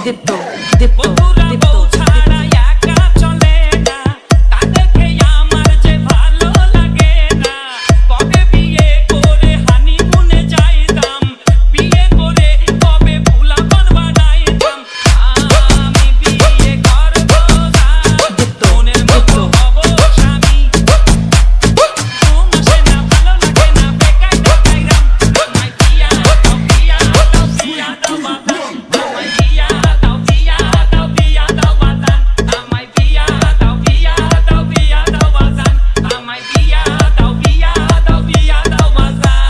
দীপ্ত দীপ্ত বন্ধুরা দীপ্ত বউ ছাড়া একা চলে না, তাদেরকে আমার যে ভালো লাগে না। কবে বিয়ে করে হানিমুনে যাইতাম, বিয়ে করে কবে পোলাপান বানাইতাম। আমি বিয়ে করব না, মনের মতো হব স্বামী। ঘুম আসে না, ভালো লাগে না, বেকার বেকাইরাম। আমায় বিয়া দাও, বিয়া দাও, বিয়া দাও বাতান। আমায় বিয়া দাও, বিয়া দাও, বিয়া দাও বাতান। আমায় বিয়া দাও, বিয়া দাও, বিয়া দাও বাতান। আমায় বিয়া দাও, বিয়া দাও, বিয়া দাও বাতান।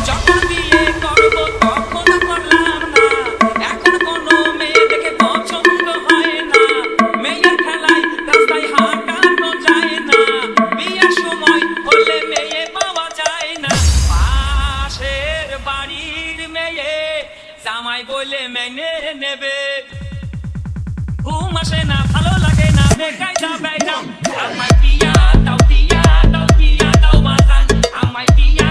যখন বিয়ে করব তখন করলাম না, এখন কোনো মেয়ে দেখে পছন্দ হয় না। মেয়ের খেলায় রাস্তায় হাঁটানো যায় না, বিয়ের সময় হলে মেয়ে পাওয়া যায় না। পাশের বাড়ির মেয়ে জামাই বলে মেনে নেবে। ঘুম আসে না, ভালো লাগে না, বেকায়দা বেড়াম। আমায় বিয়া দাও, বিয়া দাও, বিয়া দাও বাতান। আমায় বিয়া